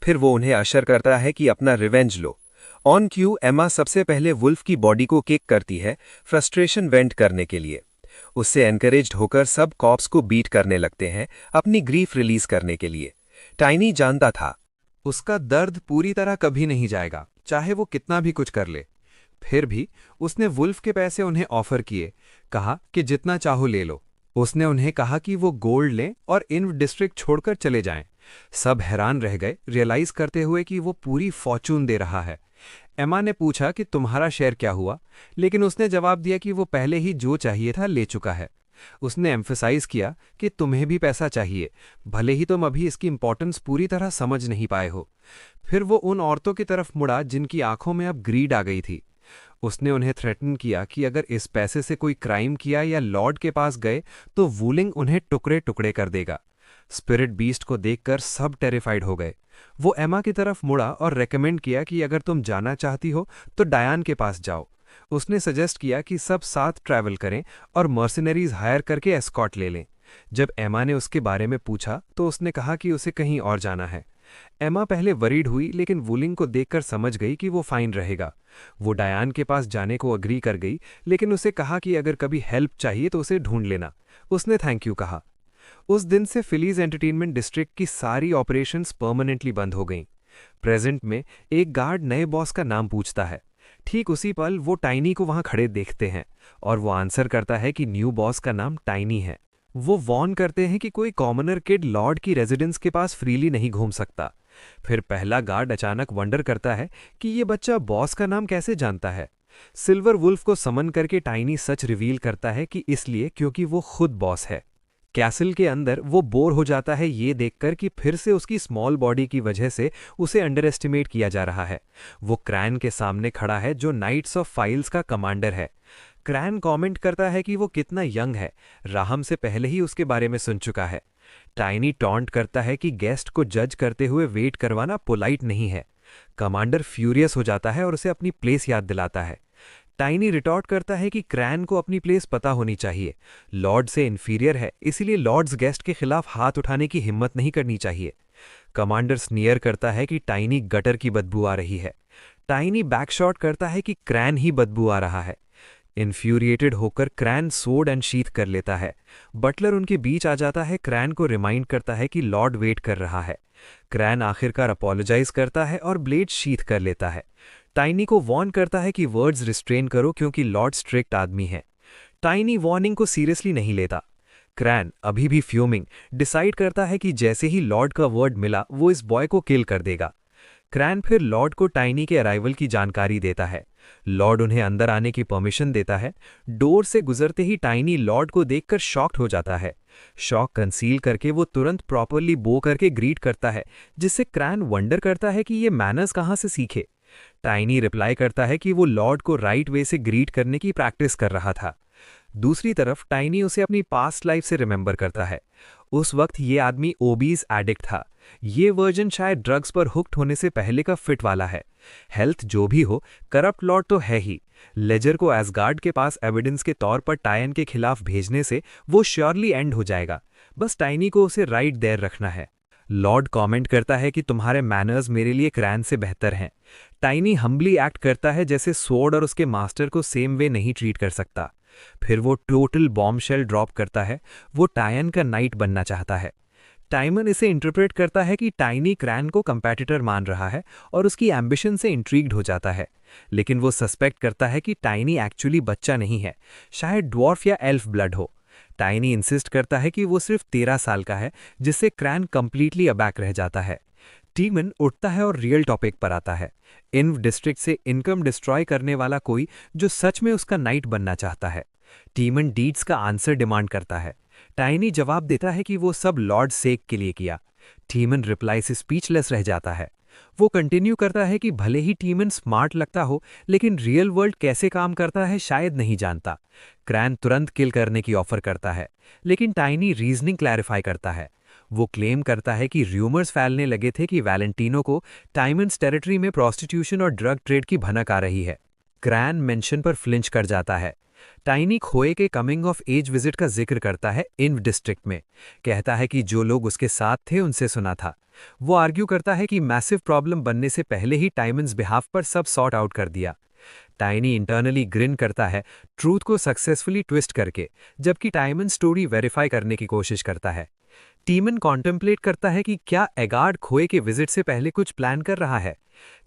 फिर वो उन्हें अशर करता है कि अपना रिवेंज लो। ऑन क्यू एमा सबसे पहले वुल्फ की बॉडी को किक करती है, फ्रस्ट्रेशन वेंट करने के लिए। उससे एनकरेज्ड होकर सब कॉप्स को बीट करने लगते हैं, अपनी ग्रीफ रिलीज करने के लिए। टाइनी जानता था उसका दर्द पूरी तरह कभी नहीं जाएगा, चाहे वो कितना भी कुछ कर ले। फिर भी उसने वुल्फ के पैसे उन्हें ऑफर किए, कहा कि जितना चाहो ले लो। उसने उन्हें कहा कि वो गोल्ड लें और इन्व डिस्ट्रिक्ट छोड़कर चले जाएं। सब हैरान रह गए, रियलाइज करते हुए कि वो पूरी फॉर्चून दे रहा है। एमा ने पूछा कि तुम्हारा शेयर क्या हुआ, लेकिन उसने जवाब दिया कि वो पहले ही जो चाहिए था ले चुका है। उसने एम्फसाइज किया कि तुम्हें भी पैसा चाहिए, भले ही तुम अभी इसकी इंपॉर्टेंस पूरी तरह समझ नहीं पाए हो। फिर वो उन औरतों की तरफ मुड़ा जिनकी आंखों में अब ग्रीड आ गई थी। उसने उन्हें थ्रेटन किया कि अगर इस पैसे से कोई क्राइम किया या लॉर्ड के पास गए तो वूलिंग उन्हें टुकड़े टुकड़े कर देगा। स्पिरिट बीस्ट को देखकर सब टेरिफाइड हो गए। वो एमा की तरफ मुड़ा और रेकमेंड किया कि अगर तुम जाना चाहती हो तो डायान के पास जाओ। उसने सजेस्ट किया कि सब साथ ट्रैवल करें और मर्सिनरीज हायर करके एस्कॉर्ट ले लें। जब एमा ने उसके बारे में पूछा तो उसने कहा कि उसे कहीं और जाना है। एमा पहले वरीड हुई, लेकिन वुलिंग को देखकर समझ गई कि वो फाइन रहेगा। वो डायान के पास जाने को अग्री कर गई, लेकिन उसे कहा कि अगर कभी हेल्प चाहिए तो उसे ढूंढ लेना। उसने थैंक यू कहा। उस दिन से फिलीज एंटरटेनमेंट डिस्ट्रिक्ट की सारी ऑपरेशंस परमानेंटली बंद हो गईं। प्रेजेंट में एक गार्ड नए बॉस का नाम पूछता है। ठीक उसी पल वो टाइनी को वहां खड़े देखते हैं और वो आंसर करता है कि न्यू बॉस का नाम टाइनी है। वो वॉर्न करते हैं कि कोई कॉमनर किड लॉर्ड की रेजिडेंस के पास फ्रीली नहीं घूम सकता। फिर पहला गार्ड अचानक वंडर करता है कि ये बच्चा बॉस का नाम कैसे जानता है। सिल्वर वुल्फ को समन करके टाइनी सच रिवील करता है कि इसलिए क्योंकि वो खुद बॉस है। कैसल के अंदर वो बोर हो जाता है ये देखकर कि फिर से उसकी स्मॉल बॉडी की वजह से उसे अंडर एस्टिमेट किया जा रहा है। वो क्रैन के सामने खड़ा है जो नाइट्स ऑफ फाइल्स का कमांडर है। क्रैन कमेंट करता है कि वो कितना यंग है, राहम से पहले ही उसके बारे में सुन चुका है। टाइनी टॉन्ट करता है कि गेस्ट को जज करते हुए वेट करवाना पोलाइट नहीं है। कमांडर फ्यूरियस हो जाता है और उसे अपनी प्लेस याद दिलाता है। टाइनी रिटॉर्ट करता है कि क्रैन को अपनी प्लेस पता होनी चाहिए, लॉर्ड से इन्फीरियर है, इसीलिए लॉर्ड्स गेस्ट के खिलाफ हाथ उठाने की हिम्मत नहीं करनी चाहिए। कमांडर स्नियर करता है कि टाइनी गटर की बदबू आ रही है। टाइनी बैकशॉट करता है कि क्रैन ही बदबू आ रहा है। इन्फ्यूरिएटेड होकर क्रैन सोर्ड एंड शीथ कर लेता है। बटलर उनके बीच आ जाता है, क्रैन को रिमाइंड करता है कि लॉर्ड वेट कर रहा है। क्रैन आखिरकार अपोलोजाइज करता है और ब्लेड शीथ कर लेता है। टाइनी को वॉर्न करता है कि वर्ड्स रिस्ट्रेन करो क्योंकि लॉर्ड स्ट्रिक्ट आदमी है। टाइनी वार्निंग को सीरियसली नहीं लेता। क्रैन अभी भी फ्यूमिंग डिसाइड करता है कि जैसे ही लॉर्ड का वर्ड मिला वो इस बॉय को किल कर देगा। क्रैन फिर लॉर्ड को टाइनी के अराइवल की जानकारी देता है। लॉर्ड उन्हें अंदर आने की परमिशन देता है। डोर से गुजरते ही टाइनी लॉर्ड को देखकर शॉक्ड हो जाता है। शॉक कंसील करके वो तुरंत प्रॉपरली बो करके ग्रीट करता है, जिससे क्रैन वंडर करता है कि ये मैनर्स कहाँ से सीखे। टाइनी रिप्लाई करता है कि वो लॉर्ड को राइट वे से ग्रीट करने की प्रैक्टिस कर रहा था। दूसरी तरफ टाइनी उसे अपनी पास्ट लाइफ से रिमेंबर करता है। उस वक्त ये आदमी ओबीज एडिक्ट था। ये वर्जन शायद ड्रग्स पर हुक्ड होने से पहले का फिट वाला है। हेल्थ जो भी हो, करप्ट लॉर्ड तो है ही। लेजर को एसगार्ड के पास एविडेंस के तौर पर टायन के खिलाफ भेजने से वो श्योरली एंड हो जाएगा। बस टाइनी को उसे राइट देयर रखना है। लॉर्ड कमेंट करता है कि तुम्हारे मैनर्स मेरे लिए क्रैन से बेहतर हैं। टाइनी हम्बली एक्ट करता है जैसे सोर्ड और उसके मास्टर को सेम वे नहीं ट्रीट कर सकता। फिर वो टोटल बॉम्बशेल ड्रॉप करता है। वो टायन का नाइट बनना चाहता है। टाइमन इसे इंटरप्रेट करता है कि टाइनी क्रैन को कंपैटिटर मान रहा है और उसकी एम्बिशन से इंट्रीग्ड हो जाता है। लेकिन वो सस्पेक्ट करता है कि टाइनी एक्चुअली बच्चा नहीं है, शायद ड्वार्फ या एल्फ ब्लड हो। टाइनी इंसिस्ट करता है कि वो सिर्फ 13 साल का है, जिससे क्रैन कंप्लीटली अबैक रह जाता है। टीमन उठता है और रियल टॉपिक पर आता है। इन्व डिस्ट्रिक्ट से इनकम डिस्ट्रॉय करने वाला कोई जो सच में उसका नाइट बनना चाहता है। टीमन डीड्स का आंसर डिमांड करता है। टाइनी जवाब देता है कि वो सब लॉर्ड सेक के लिए किया। टीमन रिप्लाई से स्पीचलेस रह जाता है। वो कंटिन्यू करता है कि भले ही टीमन स्मार्ट लगता हो, लेकिन रियल वर्ल्ड कैसे काम करता है शायद नहीं जानता। क्रैन तुरंत किल करने की ऑफर करता है, लेकिन टाइनी रीजनिंग क्लैरिफाई करता है। वो क्लेम करता है कि र्यूमर्स फैलने लगे थे कि वैलेंटिनो को टाइमन्स टेरिटरी में प्रोस्टिट्यूशन और ड्रग ट्रेड की भनक आ रही है। क्रैन मेंशन पर फ्लिंच कर जाता है। टाइनी खोए के कमिंग ऑफ एज विजिट का जिक्र करता है इन्व डिस्ट्रिक्ट में। कहता है कि जो लोग उसके साथ थे उनसे सुना था। वो आर्ग्यू करता है कि मैसिव प्रॉब्लम बनने से पहले ही टाइमन्स बिहाफ पर सब सॉर्ट आउट कर दिया। टाइनी इंटरनली ग्रिन करता है, ट्रूथ को सक्सेसफुली ट्विस्ट करके, जबकि टाइमन स्टोरी वेरीफाई करने की कोशिश करता है। टीमन कॉन्टेम्पलेट करता है कि क्या एगार्ड खोए के विजिट से पहले कुछ प्लान कर रहा है।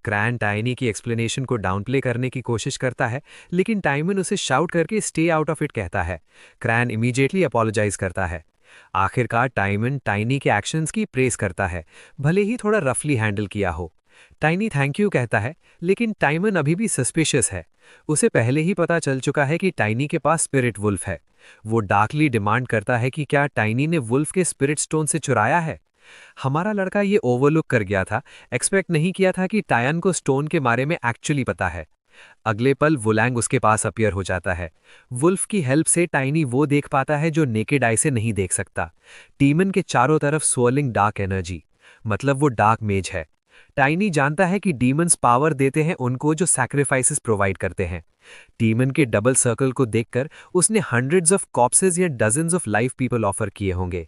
क्रैन टाइनी की एक्सप्लेनेशन को डाउनप्ले करने की कोशिश करता है, लेकिन टाइमन उसे शाउट करके स्टे आउट ऑफ इट कहता है। क्रैन इमीडिएटली अपोलोजाइज करता है। आखिरकार टाइमन टाइनी के एक्शंस की प्रेस करता है, भले ही थोड़ा रफली हैंडल किया हो। टाइनी थैंक यू कहता है, लेकिन टाइमन अभी भी सस्पिशियस है। उसे पहले ही पता चल चुका है कि टाइनी के पास स्पिरिट वुल्फ है। वो डार्कली डिमांड करता है कि क्या टाइनी ने वुल्फ के स्पिरिट स्टोन से चुराया है। हमारा लड़का ये ओवरलुक कर गया था, एक्सपेक्ट नहीं किया था कि टायन को स्टोन के बारे में एक्चुअली पता है। अगले पल वुलैंग उसके पास अपीयर हो जाता है। वुल्फ की हेल्प से टाइनी वो देख पाता है जो नेकेड आई से नहीं देख सकता। टीमन के चारों तरफ स्वर्लिंग डार्क एनर्जी, मतलब वो डार्क मेज है। टाइनी जानता है कि डीमंस पावर देते हैं उनको जो सैक्रिफाइसेस प्रोवाइड करते हैं। डीमन के डबल सर्कल को देखकर उसने हंड्रेड्स ऑफ कॉप्सेस या dozens of live people offer किए होंगे।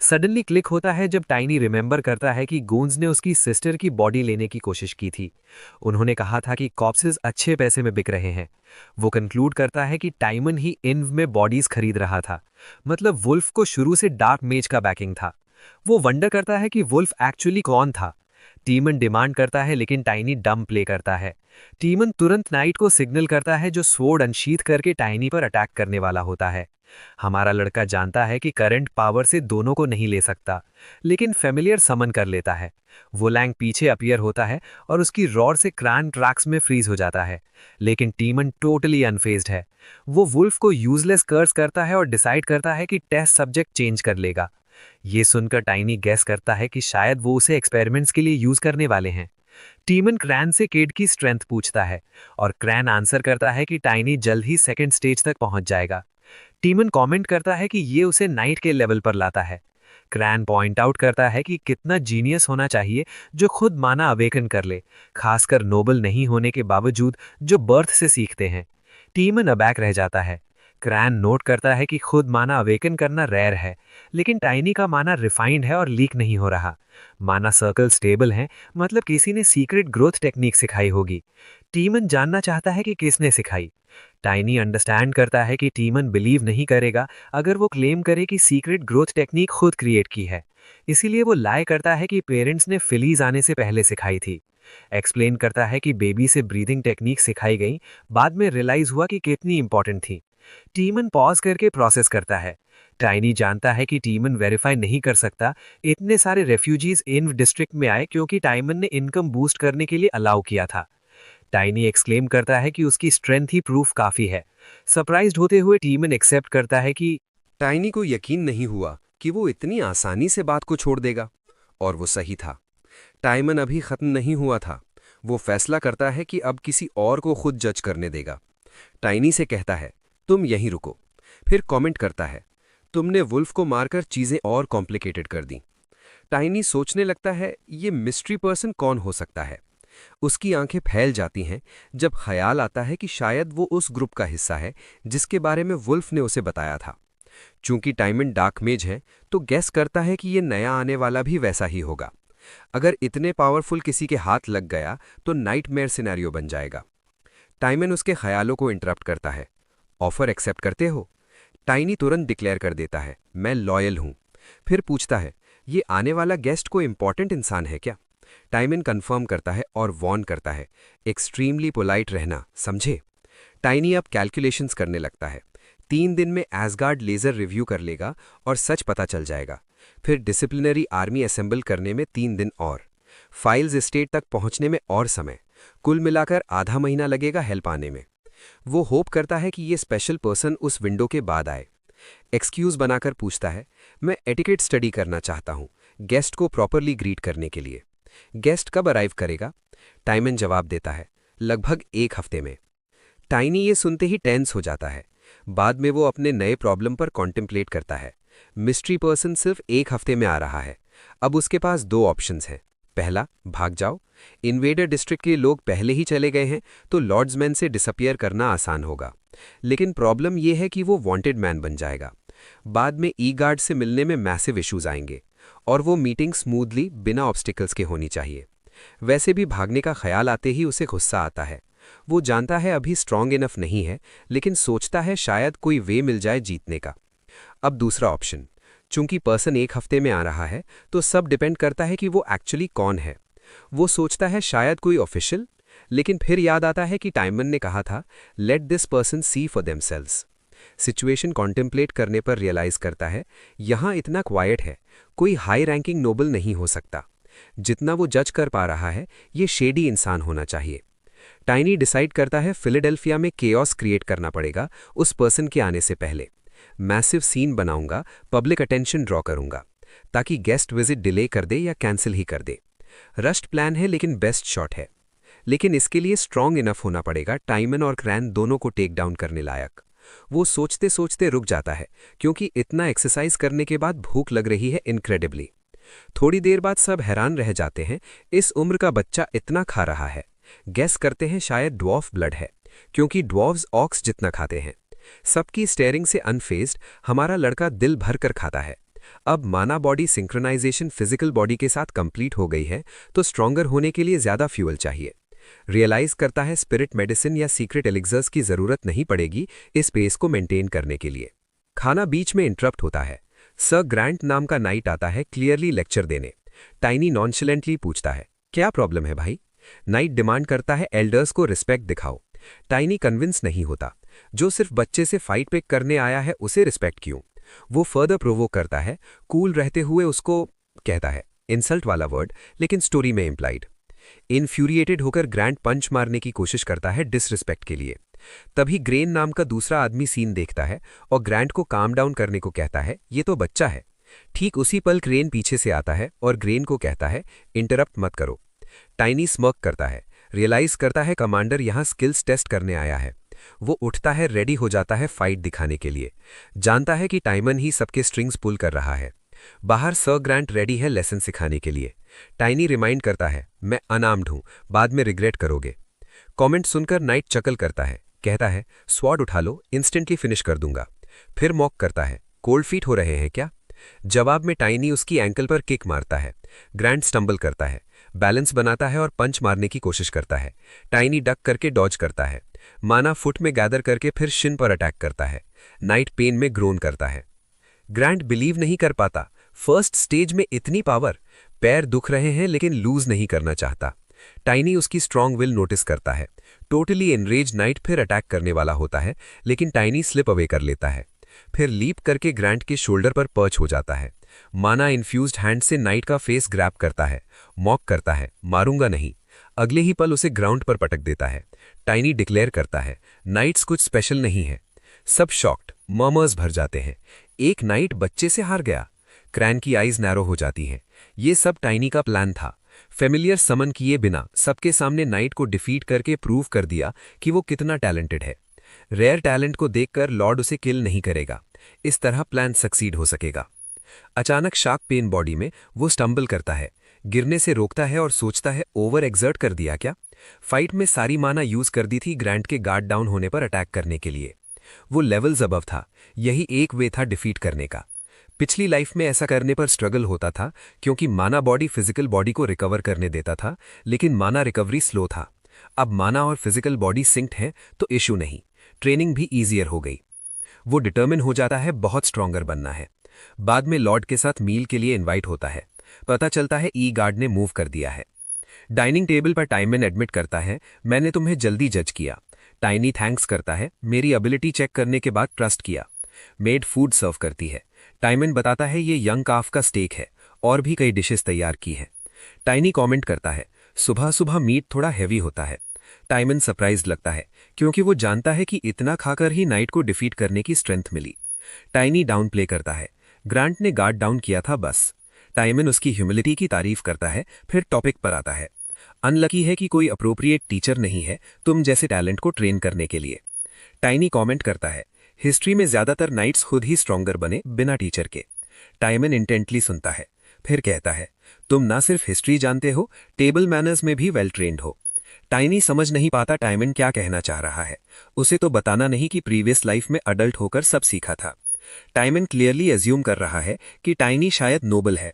सडनली क्लिक होता है जब टाइनी रिमेंबर करता है कि गूंज ने उसकी सिस्टर की बॉडी लेने की कोशिश की थी। उन्होंने कहा था कि कॉप्सेस अच्छे पैसे में बिक रहे हैं। वो कंक्लूड करता है कि टाइमन ही इन्व में बॉडीज खरीद रहा था, मतलब वुल्फ को शुरू से डार्क मेज का बैकिंग था। वो वंडर करता है कि वुल्फ एक्चुअली कौन था। टीमन डिमांड करता है, लेकिन टाइनी डम प्ले करता है। टीमन तुरंत नाइट को सिग्नल करता है, जो स्वॉर्ड अनशीथ करके टाइनी पर अटैक करने वाला होता है। हमारा लड़का जानता है कि करंट पावर से दोनों को नहीं ले सकता, लेकिन फेमिलियर समन कर लेता है। वोलैंग पीछे अपीयर होता है और उसकी रॉर से क्रैन ट्रैक्स में फ्रीज हो जाता है, लेकिन टीमन टोटली अनफेज्ड है। वो वुल्फ को यूजलेस कर्स करता है और डिसाइड करता है कि टेस्ट सब्जेक्ट चेंज कर लेगा। ये सुनकर टाइनी गैस करता है कि शायद वो उसे एक्सपेरिमेंट्स के लिए यूज करने वाले हैं। टीमन क्रैन से केड की स्ट्रेंथ पूछता है और क्रैन आंसर करता है कि टाइनी जल्द ही सेकंड स्टेज तक पहुंच जाएगा। टीमन कमेंट करता है कि ये उसे नाइट के लेवल पर लाता है। क्रैन पॉइंट आउट करता है कि कितना जीनियस होना चाहिए जो खुद माना अवेकन कर ले, खासकर नोबल नहीं होने के बावजूद जो बर्थ से सीखते हैं। टीमन अबैक रह जाता है। क्रैन नोट करता है कि खुद माना अवेकन करना रेयर है, लेकिन टाइनी का माना रिफाइंड है और लीक नहीं हो रहा। माना सर्कल स्टेबल है, मतलब किसी ने सीक्रेट ग्रोथ टेक्निक सिखाई होगी। टीमन जानना चाहता है कि किसने सिखाई। टाइनी अंडरस्टैंड करता है कि टीमन बिलीव नहीं करेगा अगर वो क्लेम करे कि सीक्रेट ग्रोथ टेक्निक खुद क्रिएट की है। इसीलिए वो लाई करता है कि पेरेंट्स ने फिलीज आने से पहले सिखाई थी। एक्सप्लेन करता है कि बेबी से ब्रीदिंग टेक्निक सिखाई गई, बाद में रियलाइज हुआ कि कितनी इंपॉर्टेंट थी। टीमन पॉज करके प्रोसेस करता है। टाइनी जानता है कि टीमन वेरीफाई नहीं कर सकता इतने सारे रेफ्यूजीज इन डिस्ट्रिक्ट में आए क्योंकि टाइमन ने इनकम बूस्ट करने के लिए अलाउ किया था। टाइनी एक्सक्लेम करता है कि उसकी स्ट्रेंथ ही प्रूफ काफी है। सरप्राइज्ड होते हुए टीमन एक्सेप्ट करता है कि टाइनी को यकीन नहीं हुआ कि वो इतनी आसानी से बात को छोड़ देगा, और वो सही था। टाइमन अभी खत्म नहीं हुआ था। वो फैसला करता है कि अब किसी और को खुद जज करने देगा। टाइनी से कहता है, तुम यहीं रुको। फिर कमेंट करता है, तुमने वुल्फ को मारकर चीजें और कॉम्प्लिकेटेड कर दी। टाइनी सोचने लगता है, ये मिस्ट्री पर्सन कौन हो सकता है। उसकी आंखें फैल जाती हैं जब ख्याल आता है कि शायद वो उस ग्रुप का हिस्सा है जिसके बारे में वुल्फ ने उसे बताया था। चूंकि टाइमन डार्क मेज है, तो गैस करता है कि ये नया आने वाला भी वैसा ही होगा। अगर इतने पावरफुल किसी के हाथ लग गया तो नाइटमेयर सिनेरियो बन जाएगा। टाइमन उसके ख्यालों को इंटरप्ट करता है। ऑफर एक्सेप्ट करते हो? टाइनी तुरंत डिक्लेयर कर देता है, मैं लॉयल हूं। फिर पूछता है, ये आने वाला गेस्ट कोई इंपॉर्टेंट इंसान है क्या? टाइमन कंफर्म करता है और वॉर्न करता है, एक्सट्रीमली पोलाइट रहना, समझे? टाइनी अब कैलकुलेशंस करने लगता है। 3 दिन में एसगार्ड लेजर रिव्यू कर लेगा और सच पता चल जाएगा। फिर डिसिप्लिनरी आर्मी असेंबल करने में 3 दिन और, फाइल्स स्टेट तक पहुंचने में और समय, कुल मिलाकर आधा महीना लगेगा हेल्प आने में। वो होप करता है कि ये स्पेशल पर्सन उस विंडो के बाद आए। एक्सक्यूज बनाकर पूछता है, मैं एटिकेट स्टडी करना चाहता हूँ गेस्ट को प्रॉपरली ग्रीट करने के लिए। गेस्ट कब अराइव करेगा? टाइमन जवाब देता है, लगभग 1 हफ्ते में। टाइनी ये सुनते ही टेंस हो जाता है। बाद में वो अपने नए प्रॉब्लम पर कॉन्टेम्पलेट करता है। मिस्ट्री पर्सन सिर्फ 1 हफ्ते में आ रहा है। अब उसके पास 2 ऑप्शंस हैं। पहला, भाग जाओ। इन्वेडर डिस्ट्रिक्ट के लोग पहले ही चले गए हैं, तो लॉर्ड्समैन से डिसअपियर करना आसान होगा। लेकिन प्रॉब्लम यह है कि वो वांटेड मैन बन जाएगा। बाद में ई गार्ड से मिलने में मैसिव इश्यूज आएंगे। और वो मीटिंग स्मूथली बिना ऑब्स्टिकल्स के होनी चाहिए। वैसे भी भागने का ख्याल आते ही उसे गुस्सा आता है। वो जानता है अभी स्ट्रांग इनफ नहीं है, लेकिन सोचता है शायद कोई वे मिल जाए जीतने का। अब दूसरा ऑप्शन, चूंकि पर्सन 1 हफ्ते में आ रहा है तो सब डिपेंड करता है कि वो एक्चुअली कौन है। वो सोचता है शायद कोई ऑफिशियल, लेकिन फिर याद आता है कि टाइमन ने कहा था let this person see for themselves. Situation contemplate करने पर रियलाइज करता है यहां इतना क्वाइट है, कोई हाई रैंकिंग नोबल नहीं हो सकता। जितना वो जज कर पा रहा है ये शेडी इंसान होना चाहिए। टाइनी डिसाइड करता है फिलाडेल्फिया में केओस क्रिएट करना पड़ेगा उस पर्सन के आने से पहले। मैसिव सीन बनाऊंगा, पब्लिक अटेंशन ड्रॉ करूंगा ताकि गेस्ट विजिट डिले कर दे या कैंसिल ही कर दे। रश्ड प्लान है लेकिन बेस्ट शॉट है। लेकिन इसके लिए स्ट्रांग इनफ होना पड़ेगा टाइमन और क्रैन दोनों को टेक डाउन करने लायक। वो सोचते सोचते रुक जाता है क्योंकि इतना एक्सरसाइज करने के बाद भूख लग रही है इनक्रेडिबली। थोड़ी देर बाद सब हैरान रह जाते हैं, इस उम्र का बच्चा इतना खा रहा है। गेस करते हैं शायद ड्वार्फ ब्लड है, क्योंकि ड्वार्फ्स ऑक्स जितना खाते हैं। सबकी स्टेयरिंग से अनफेज्ड हमारा लड़का दिल भर कर खाता है। अब माना बॉडी सिंक्रोनाइजेशन फिजिकल बॉडी के साथ कंप्लीट हो गई है तो स्ट्रॉन्गर होने के लिए ज्यादा फ्यूल चाहिए। रियलाइज करता है स्पिरिट मेडिसिन या सीक्रेट एलिक्सर्स की जरूरत नहीं पड़ेगी इस पेस को मेंटेन करने के लिए। खाना बीच में इंटरप्ट होता है। सर ग्रांट नाम का नाइट आता है क्लियरली लेक्चर देने। टाइनी नॉनशलेंटली पूछता है क्या प्रॉब्लम है भाई। नाइट डिमांड करता है एल्डर्स को रिस्पेक्ट दिखाओ। टाइनी कन्विंस नहीं होता, जो सिर्फ बच्चे से फाइट पिक करने आया है उसे रिस्पेक्ट क्यों। वो फर्दर प्रोवोक करता है, कूल रहते हुए उसको कहता है इंसल्ट वाला वर्ड लेकिन स्टोरी में इम्प्लाइड। इन्फ्यूरिएटेड होकर ग्रैंड पंच मारने की कोशिश करता है डिसरिस्पेक्ट के लिए। तभी ग्रेन नाम का दूसरा आदमी सीन देखता है और ग्रैंड को काम डाउन करने को कहता है ये तो बच्चा है। ठीक उसी पल ग्रेन पीछे से आता है और ग्रेन को कहता है इंटरप्ट मत करो। टाइनी स्मर्क करता है, रियलाइज करता है कमांडर यहां स्किल्स टेस्ट करने आया है। वो उठता है, रेडी हो जाता है फाइट दिखाने के लिए। जानता है कि टाइमन ही सबके स्ट्रिंग्स पुल कर रहा है। बाहर सर ग्रांट रेडी है लेसन सिखाने के लिए। टाइनी रिमाइंड करता है मैं अनआर्म्ड हूं, बाद में रिग्रेट करोगे। कमेंट सुनकर नाइट चकल करता है, कहता है स्वॉर्ड उठा लो, इंस्टेंटली फिनिश कर दूंगा। फिर मॉक करता है कोल्ड फीट हो रहे हैं क्या। जवाब में टाइनी उसकी एंकल पर किक मारता है। ग्रांट स्टंबल करता है, बैलेंस बनाता है और पंच मारने की कोशिश करता है। टाइनी डक करके डॉज करता है। माना फुट में गैदर करके फिर शिन पर अटैक करता है। नाइट पेन में ग्रोन करता है। ग्रांट बिलीव नहीं कर पाता, फर्स्ट स्टेज में इतनी पावर। पैर दुख रहे हैं लेकिन लूज नहीं करना चाहता। टाइनी उसकी स्ट्रांग विल नोटिस करता है। टोटली एनरेज नाइट फिर अटैक करने वाला होता है, लेकिन टाइनी स्लिप अवे कर लेता है। फिर लीप करके ग्रांट के शोल्डर पर पर्च हो जाता है। माना इन्फ्यूज्ड हैंड से नाइट का फेस ग्रैब करता है, मॉक करता है मारूंगा नहीं। अगले ही पल उसे ग्राउंड पर पटक देता है। टाइनी डिक्लेयर करता है नाइट्स कुछ स्पेशल नहीं है। सब शॉक्ड, मर्मर्स भर जाते हैं। एक नाइट बच्चे से हार गया। क्रैन की आईज नैरो हो जाती हैं। ये सब टाइनी का प्लान था। फेमिलियर समन किए बिना सबके सामने नाइट को डिफीट करके प्रूव कर दिया कि वो कितना टैलेंटेड है। रेयर टैलेंट को देखकर लॉर्ड उसे किल नहीं करेगा। इस तरह प्लान सक्सीड हो सकेगा। अचानक शार्क पेन बॉडी में वो स्टंबल करता है, गिरने से रोकता है और सोचता है ओवर एक्सर्ट कर दिया क्या। फाइट में सारी माना यूज कर दी थी ग्रांट के गार्ड डाउन होने पर अटैक करने के लिए। वो लेवल्स अबव था, यही एक वे था डिफीट करने का। पिछली लाइफ में ऐसा करने पर स्ट्रगल होता था क्योंकि माना बॉडी फिजिकल बॉडी को रिकवर करने देता था, लेकिन माना रिकवरी स्लो था। अब माना और फिजिकल बॉडी सिंक्ड है तो इशू नहीं, ट्रेनिंग भी ईजियर हो गई। वो डिटर्मिन हो जाता है बहुत स्ट्रॉन्गर बनना है। बाद में लॉर्ड के साथ मील के लिए इनवाइट होता है। पता चलता है ई गार्ड ने मूव कर दिया है। डाइनिंग टेबल पर टाइमन एडमिट करता है मैंने तुम्हें जल्दी जज किया। टाइनी थैंक्स करता है, मेरी एबिलिटी चेक करने के बाद ट्रस्ट किया। मेड फूड सर्व करती है। टाइमन बताता है ये यंग काफ का स्टेक है और भी कई डिशेस तैयार की है। टाइनी कमेंट करता है सुबह सुबह मीट थोड़ा हैवी होता है। टाइमन सरप्राइज्ड लगता है क्योंकि वो जानता है कि इतना खाकर ही नाइट को डिफीट करने की स्ट्रेंथ मिली। टाइनी डाउन प्ले करता है, ग्रांट ने गार्ड डाउन किया था बस। टाइमन उसकी ह्यूमिलिटी की तारीफ करता है, फिर टॉपिक पर आता है अनलकी है कि कोई अप्रोप्रिएट टीचर नहीं है तुम जैसे टैलेंट को ट्रेन करने के लिए। टाइनी कमेंट करता है हिस्ट्री में ज्यादातर नाइट्स खुद ही स्ट्रॉन्गर बने बिना टीचर के। टाइमन इंटेंटली सुनता है, फिर कहता है तुम ना सिर्फ हिस्ट्री जानते हो, टेबल मैनर्स में भी वेल ट्रेन्ड हो। टाइनी समझ नहीं पाता टाइमन क्या कहना चाह रहा है। उसे तो बताना नहीं कि प्रीवियस लाइफ में अडल्ट होकर सब सीखा था। टाइमन क्लियरली एज्यूम कर रहा है कि टाइनी शायद नोबल है।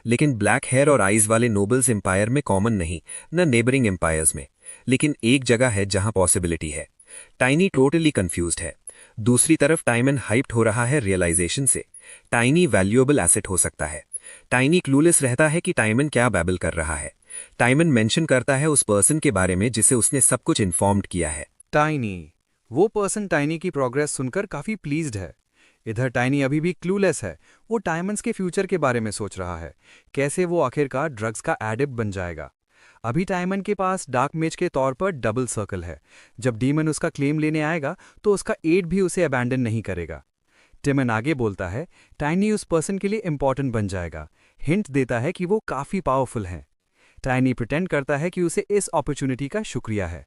लेकिन ब्लैक हेयर और आइज वाले नोबल्स एम्पायर में कॉमन नहीं, न नेबरिंग एम्पायर्स में। लेकिन एक जगह है जहां पॉसिबिलिटी है। टाइनी टोटली कंफ्यूज्ड है। दूसरी तरफ टाइमन हाइप्ड हो रहा है रियलाइजेशन से। टाइनी वैल्यूएबल एसेट हो सकता है। टाइनी क्लूलेस रहता है कि टाइमन क्या बैबल कर रहा है। टाइमन मेंशन करता है उस पर्सन के बारे में जिसे उसने सब कुछ इन्फॉर्म्ड किया है। टाइनी, वो पर्सन टाइनी की प्रोग्रेस सुनकर काफी प्लीज्ड है। इधर टाइनी अभी भी क्लूलेस है। वो टाइमंड्स के फ्यूचर के बारे में सोच रहा है, कैसे वो आखिरकार ड्रग्स का एडिक्ट बन जाएगा। अभी टाइमन के पास डार्क मेज के तौर पर डबल सर्कल है। जब डीमन उसका क्लेम लेने आएगा तो उसका एड भी उसे अबैंडन नहीं करेगा। टिमन आगे बोलता है, टाइनी उस पर्सन के लिए इंपॉर्टेंट बन जाएगा। हिंट देता है कि वो काफी पावरफुल हैं। टाइनी प्रिटेंड करता है कि उसे इस अपॉर्चुनिटी का शुक्रिया है।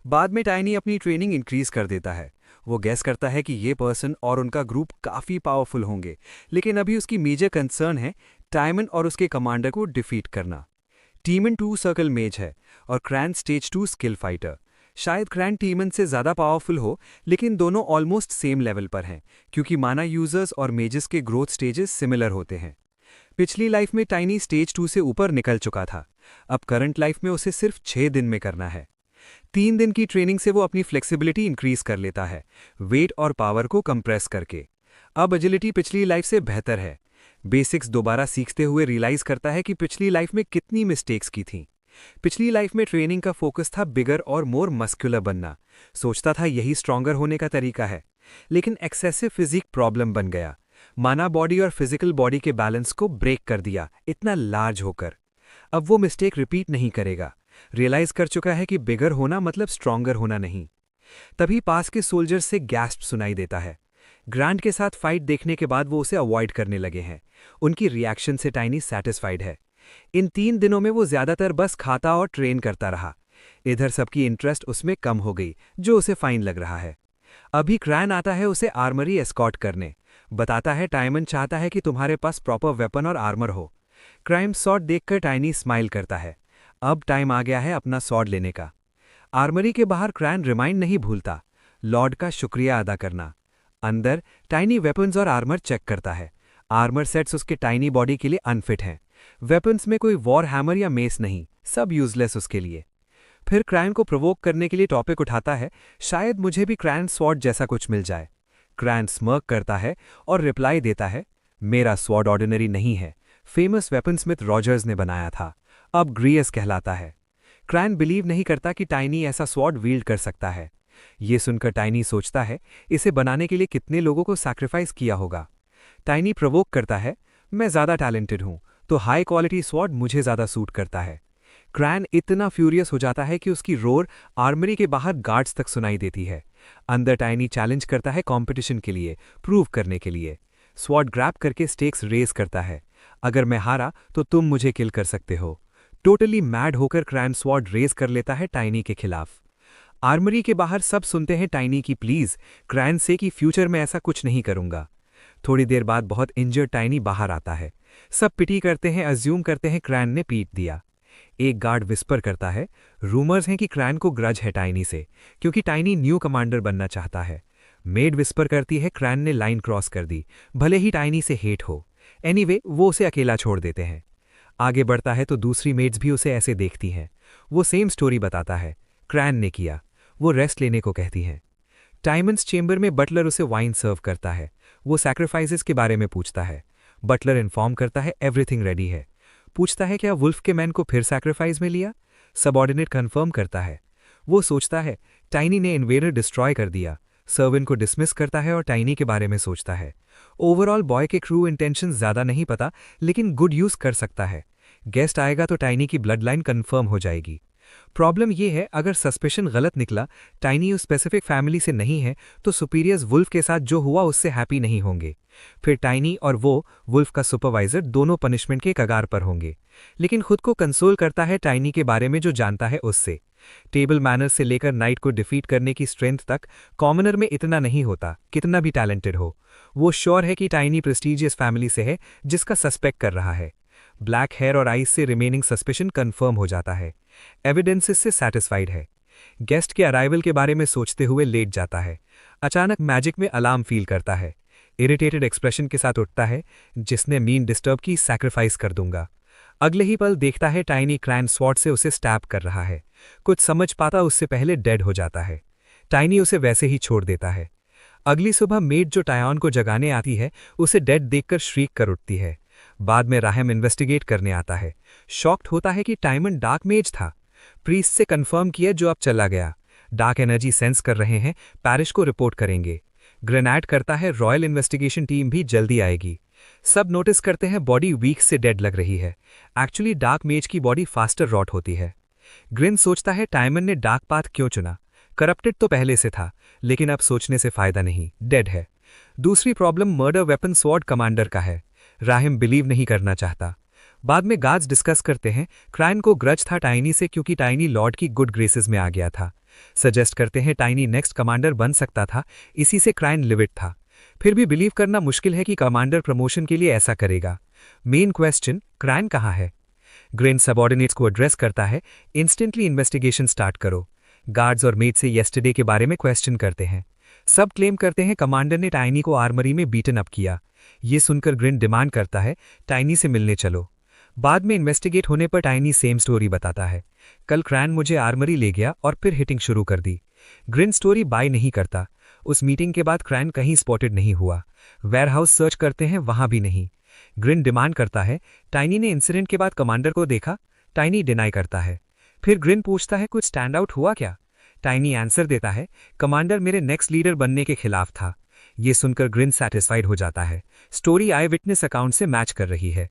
बाद में टाइनी अपनी ट्रेनिंग इंक्रीज कर देता है। वो गैस करता है कि ये पर्सन और उनका ग्रुप काफी पावरफुल होंगे, लेकिन अभी उसकी मेजर कंसर्न है टाइमन और उसके कमांडर को डिफीट करना। टीमन 2 सर्कल मेज है और क्रैन स्टेज 2 स्किल फाइटर। शायद क्रैन टीमन से ज़्यादा पावरफुल हो, लेकिन दोनों ऑलमोस्ट सेम लेवल पर हैं, क्योंकि माना यूजर्स और मेजेस के ग्रोथ स्टेजेस सिमिलर होते हैं। पिछली लाइफ में टाइनी स्टेज 2 से ऊपर निकल चुका था। अब करंट लाइफ में उसे सिर्फ 6 दिन में करना है। 3 दिन की ट्रेनिंग से वो अपनी फ्लेक्सिबिलिटी इंक्रीज कर लेता है, वेट और पावर को कंप्रेस करके। अब एजिलिटी पिछली लाइफ से बेहतर है। बेसिक्स दोबारा सीखते हुए रियलाइज करता है कि पिछली लाइफ में कितनी मिस्टेक्स की थीं। पिछली लाइफ में ट्रेनिंग का फोकस था बिगर और मोर मस्कुलर बनना। सोचता था यही स्ट्रॉन्गर होने का तरीका है, लेकिन एक्सेसिव फिजिक प्रॉब्लम बन गया। माना बॉडी और फिजिकल बॉडी के बैलेंस को ब्रेक कर दिया, इतना लार्ज होकर। अब वो मिस्टेक रिपीट नहीं करेगा। रियलाइज कर चुका है कि बिगर होना मतलब स्ट्रॉन्गर होना नहीं। तभी पास के सोल्जर से गैस्प सुनाई देता है। ग्रांट के साथ फाइट देखने के बाद वो उसे अवॉइड करने लगे हैं। उनकी रिएक्शन से टाइनी सैटिस्फाइड है। इन 3 दिनों में वो ज्यादातर बस खाता और ट्रेन करता रहा। इधर सबकी इंटरेस्ट उसमें कम हो गई, जो उसे फाइन लग रहा है। अभी क्रैन आता है उसे आर्मरी एस्कॉर्ट करने। बताता है टाइमन चाहता है कि तुम्हारे पास प्रॉपर वेपन और आर्मर हो। क्राइम सॉर्ड देखकर टाइनी स्माइल करता है। अब टाइम आ गया है अपना सॉर्ड लेने का। आर्मरी के बाहर क्रैन रिमाइंड नहीं भूलता, लॉर्ड का शुक्रिया अदा करना। अंदर टाइनी वेपन्स और आर्मर चेक करता है। आर्मर सेट्स उसके टाइनी बॉडी के लिए अनफिट हैं। वेपन्स में कोई वॉर हैमर या मेस नहीं, सब यूजलेस उसके लिए। फिर क्रैन को प्रोवोक करने के लिए टॉपिक उठाता है, शायद मुझे भी क्रैन स्वॉर्ड जैसा कुछ मिल जाए। क्रैन स्मर्क करता है और रिप्लाई देता है, मेरा स्वॉर्ड ऑर्डिनरी नहीं है, फेमस वेपनस्मिथ रॉजर्स ने बनाया था, अब ग्रियस कहलाता है। क्रैन बिलीव नहीं करता कि टाइनी ऐसा स्वॉर्ड वील्ड कर सकता है। ये सुनकर टाइनी सोचता है, इसे बनाने के लिए कितने लोगों को सैक्रिफाइस किया होगा। टाइनी प्रोवोक करता है, मैं ज़्यादा टैलेंटेड हूं, तो हाई क्वालिटी स्वॉर्ड मुझे ज़्यादा सूट करता है। क्रैन इतना फ्यूरियस हो जाता है कि उसकी रोर आर्मरी के बाहर गार्ड्स तक सुनाई देती है। अंदर टाइनी चैलेंज करता है कंपटीशन के लिए, प्रूव करने के लिए। स्वॉर्ड ग्रैब करके स्टेक्स रेज करता है, अगर मैं हारा तो तुम मुझे किल कर सकते हो। टोटली मैड होकर क्रैन स्वॉर्ड रेज कर लेता है टाइनी के खिलाफ। आर्मरी के बाहर सब सुनते हैं टाइनी की प्लीज क्रैन से कि फ्यूचर में ऐसा कुछ नहीं करूंगा। थोड़ी देर बाद बहुत इंजर्ड टाइनी बाहर आता है। सब पिटी करते हैं, अज्यूम करते हैं क्रैन ने पीट दिया। एक गार्ड विस्पर करता है, रूमर्स हैं कि क्रैन को ग्रज है टाइनी से, क्योंकि टाइनी न्यू कमांडर बनना चाहता है। मेड विस्पर करती है क्रैन ने लाइन क्रॉस कर दी, भले ही टाइनी से हेट हो। एनीवे, वो उसे अकेला छोड़ देते हैं। आगे बढ़ता है तो दूसरी मेड्स भी उसे ऐसे देखती हैं। वो सेम स्टोरी बताता है, क्रैन ने किया। वो रेस्ट लेने को कहती हैं। टाइमन्स चेंबर में बटलर उसे वाइन सर्व करता है। वो सैक्रिफाइसेस के बारे में पूछता है। बटलर इन्फॉर्म करता है एवरीथिंग रेडी है। पूछता है क्या वुल्फ के मैन को फिर सैक्रिफाइस में लिया। सबऑर्डिनेट कंफर्म करता है। वो सोचता है टाइनी ने इन्वेडर डिस्ट्रॉय कर दिया। सर्विन को डिसमिस करता है और टाइनी के बारे में सोचता है। ओवरऑल बॉय के क्रू इंटेंशन ज्यादा नहीं पता, लेकिन गुड यूज कर सकता है। गेस्ट आएगा तो टाइनी की ब्लड लाइन कन्फर्म हो जाएगी। प्रॉब्लम यह है, अगर सस्पेशन गलत निकला, टाइनी उस स्पेसिफिक फैमिली से नहीं है, तो सुपीरियर्स वुल्फ के साथ जो हुआ उससे हैप्पी नहीं होंगे। फिर टाइनी और वो वुल्फ का सुपरवाइजर दोनों पनिशमेंट के कगार पर होंगे। लेकिन खुद को कंसोल करता है टाइनी के बारे में जो जानता है उससे। टेबल मैनर्स से लेकर नाइट को डिफीट करने की स्ट्रेंथ तक कॉमनर में इतना नहीं होता, कितना भी टैलेंटेड हो। वो श्योर है कि टाइनी प्रेस्टीजियस फैमिली से है जिसका सस्पेक्ट कर रहा है। ब्लैक हेयर और आइज से रिमेनिंग सस्पेशन कंफर्म हो जाता है। एविडेंसेस से सैटिस्फाइड है। गेस्ट के अराइवल के बारे में सोचते हुए लेट जाता है। अचानक मैजिक में अलार्म फील करता है। इरिटेटेड एक्सप्रेशन के साथ उठता है, जिसने मीन डिस्टर्ब की सैक्रिफाइस कर दूंगा। अगले ही पल देखता है टाइनी क्रैन स्वॉर्ड से उसे स्टैब कर रहा है। कुछ समझ पाता उससे पहले डेड हो जाता है। टाइनी उसे वैसे ही छोड़ देता है। अगली सुबह मेड जो टायॉन को जगाने आती है उसे डेड देखकर श्रीक कर उठती है। बाद में राहम इन्वेस्टिगेट करने आता है। शॉक्ड होता है कि टाइमन डार्क मेज था। प्रीस्ट से कंफर्म किया जो अब चला गया। डार्क एनर्जी सेंस कर रहे हैं, पैरिश को रिपोर्ट करेंगे। ग्रेनाड करता है रॉयल इन्वेस्टिगेशन टीम भी जल्दी आएगी। सब नोटिस करते हैं बॉडी वीक से डेड लग रही है। एक्चुअली डार्क मेज की बॉडी फास्टर रॉट होती है। ग्रिन सोचता है टाइमन ने डार्क पाथ क्यों चुना। करप्टेड तो पहले से था, लेकिन अब सोचने से फायदा नहीं, डेड है। दूसरी problem murder weapon sword commander का है। राहिम बिलीव नहीं करना चाहता। बाद में गार्ड्स डिस्कस करते हैं क्राइन को ग्रज था टाइनी से क्योंकि टाइनी लॉर्ड की गुड ग्रेसेस में आ गया था। सजेस्ट करते हैं टाइनी नेक्स्ट कमांडर बन सकता था, इसी से क्राइन लिविट था। फिर भी बिलीव करना मुश्किल है कि कमांडर प्रमोशन के लिए ऐसा करेगा। मेन क्वेश्चन, क्राइन कहाँ है। ग्रेन सबऑर्डिनेट्स को एड्रेस करता है, इंस्टेंटली इन्वेस्टिगेशन स्टार्ट करो। गार्ड्स और मेड से येस्टरडे के बारे में क्वेश्चन करते हैं। सब क्लेम करते हैं कमांडर ने टाइनी को आर्मरी में बीटन अप किया। ये सुनकर ग्रिन डिमांड करता है टाइनी से मिलने चलो। बाद में इन्वेस्टिगेट होने पर टाइनी सेम स्टोरी बताता है, कल क्रैन मुझे आर्मरी ले गया और फिर हिटिंग शुरू कर दी। ग्रिन स्टोरी बाय नहीं करता। उस मीटिंग के बाद क्रैन कहीं स्पॉटेड नहीं हुआ। वेयरहाउस सर्च करते हैं, वहां भी नहीं। ग्रिन डिमांड करता है टाइनी ने इंसिडेंट के बाद कमांडर को देखा। टाइनी डिनाई करता है। फिर ग्रिन पूछता है कुछ स्टैंड आउट हुआ क्या। टाइनी आंसर देता है कमांडर मेरे नेक्स्ट लीडर बनने के खिलाफ था। ये सुनकर ग्रिन सैटिस्फाइड हो जाता है। स्टोरी आई विटनेस अकाउंट से मैच कर रही है।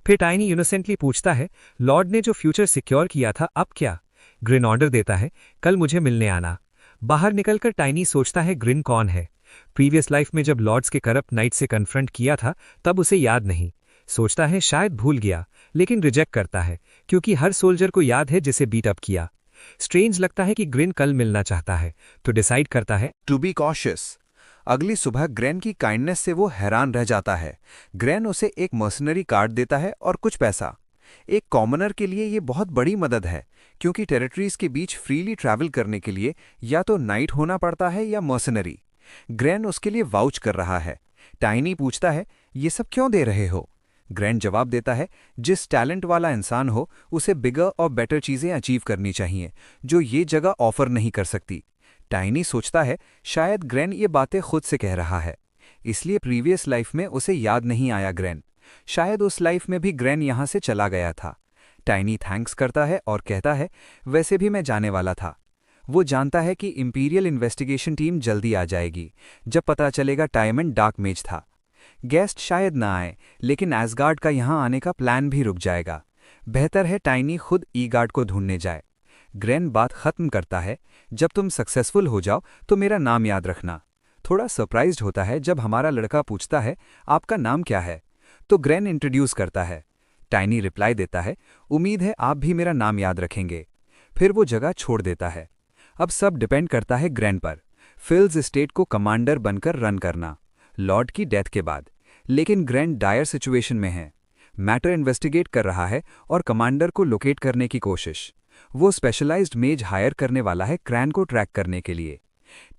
फिर टाइनी इनोसेंटली पूछता है लॉर्ड ने जो फ्यूचर सिक्योर किया था अब क्या। ग्रिन ऑर्डर देता है कल मुझे मिलने आना। बाहर निकलकर टाइनी सोचता है ग्रिन कौन है। प्रीवियस लाइफ में जब लॉर्ड्स के करप्ट नाइट से कन्फ्रंट किया था तब उसे याद नहीं। सोचता है शायद भूल गया, लेकिन रिजेक्ट करता है क्योंकि हर सोल्जर को याद है जिसे बीट अप किया। स्ट्रेंज लगता है कि ग्रिन कल मिलना चाहता है, तो डिसाइड करता है टू बी कॉशियस। अगली सुबह ग्रेन की काइंडनेस से वो हैरान रह जाता है। ग्रेन उसे एक मर्सनरी कार्ड देता है और कुछ पैसा। एक कॉमनर के लिए ये बहुत बड़ी मदद है, क्योंकि टेरिटरीज के बीच फ्रीली ट्रैवल करने के लिए या तो नाइट होना पड़ता है या मर्सनरी। ग्रेन उसके लिए वाउच कर रहा है। टाइनी पूछता है ये सब क्यों दे रहे हो। ग्रेन जवाब देता है जिस टैलेंट वाला इंसान हो उसे बिगर और बेटर चीज़ें अचीव करनी चाहिए जो ये जगह ऑफर नहीं कर सकती। टाइनी सोचता है शायद ग्रेन ये बातें खुद से कह रहा है, इसलिए प्रीवियस लाइफ में उसे याद नहीं आया ग्रेन। शायद उस लाइफ में भी ग्रेन यहाँ से चला गया था। टाइनी थैंक्स करता है और कहता है वैसे भी मैं जाने वाला था। वो जानता है कि इंपीरियल इन्वेस्टिगेशन टीम जल्दी आ जाएगी जब पता चलेगा टाइमन डार्क मेज था। गेस्ट शायद ना आए, लेकिन एसगार्ड का यहाँ आने का प्लान भी रुक जाएगा। बेहतर है टाइनी खुद ईगार्ड को ढूंढने जाए। ग्रेन बात खत्म करता है जब तुम सक्सेसफुल हो जाओ तो मेरा नाम याद रखना। थोड़ा सरप्राइज्ड होता है जब हमारा लड़का पूछता है आपका नाम क्या है, तो ग्रेन इंट्रोड्यूस करता है। टाइनी रिप्लाई देता है उम्मीद है आप भी मेरा नाम याद रखेंगे। फिर वो जगह छोड़ देता है। अब सब डिपेंड करता है ग्रेन पर। फिल्स स्टेट को कमांडर बनकर रन करना लॉर्ड की डेथ के बाद। लेकिन ग्रेन डायर सिचुएशन में है। मैटर इन्वेस्टिगेट कर रहा है और कमांडर को लोकेट करने की कोशिश। वो स्पेशलाइज्ड मेज हायर करने वाला है क्रैन को ट्रैक करने के लिए।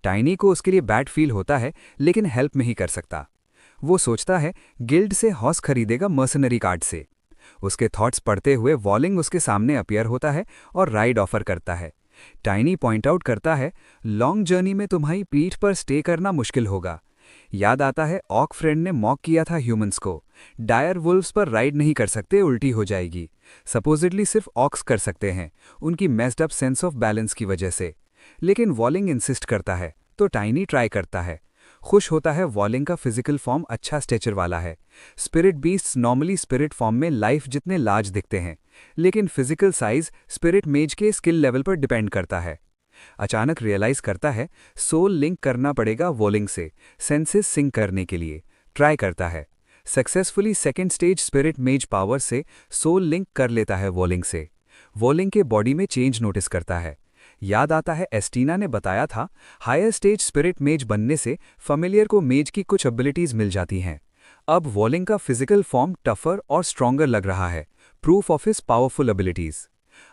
टाइनी को उसके लिए बैड फील होता है, लेकिन हेल्प नहीं कर सकता। वो सोचता है गिल्ड से हॉर्स खरीदेगा मर्सनरी कार्ड से। उसके थॉट्स पढ़ते हुए वॉलिंग उसके सामने अपीयर होता है और राइड ऑफर करता है। टाइनी पॉइंट आउट करता है लॉन्ग जर्नी में तुम्हारी पीठ पर स्टे करना मुश्किल होगा। याद आता है ऑक फ्रेंड ने मॉक किया था ह्यूमंस को। डायर वुल्व्स पर राइड नहीं कर सकते, उल्टी हो जाएगी। सपोजिटली सिर्फ ऑक्स कर सकते हैं, उनकी messed up sense of balance की वजह से। लेकिन वॉलिंग इंसिस्ट करता है तो टाइनी ट्राई करता है। खुश होता है वॉलिंग का फिजिकल फॉर्म अच्छा स्टेचर वाला है। Spirit beasts normally spirit form में लाइफ जितने लार्ज दिखते हैं, लेकिन फिजिकल साइज स्पिरिट मेज के स्किल लेवल पर डिपेंड करता है। अचानक रियलाइज करता है सोल लिंक करना पड़ेगा वॉलिंग से सेंसेस सिंक करने के लिए। ट्राई करता है। सक्सेसफुली सेकेंड स्टेज स्पिरिट मेज पावर से सोल लिंक कर लेता है वॉलिंग से। वॉलिंग के बॉडी में चेंज नोटिस करता है। याद आता है एस्टीना ने बताया था हायर स्टेज स्पिरिट मेज बनने से फैमिलियर को मेज की कुछ एबिलिटीज मिल जाती हैं। अब वॉलिंग का फिजिकल फॉर्म टफर और स्ट्रॉन्गर लग रहा है, proof of his powerful abilities.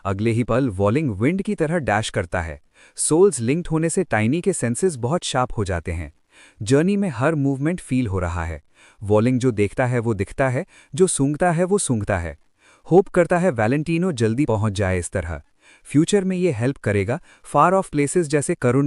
अगले ही पल वॉलिंग विंड की तरह डैश करता है। सोल्स लिंक्ड होने से टाइनी के सेंसेस बहुत शार्प हो जाते हैं। जर्नी में हर मूवमेंट फील हो रहा है। वॉलिंग जो देखता है वो दिखता है, जो सूंघता है वो सूंघता है। होप करता है वैलेंटिनो जल्दी पहुंच जाए। इस तरह फ्यूचर में ये हेल्प करेगा फार ऑफ प्लेसेस जैसे करुण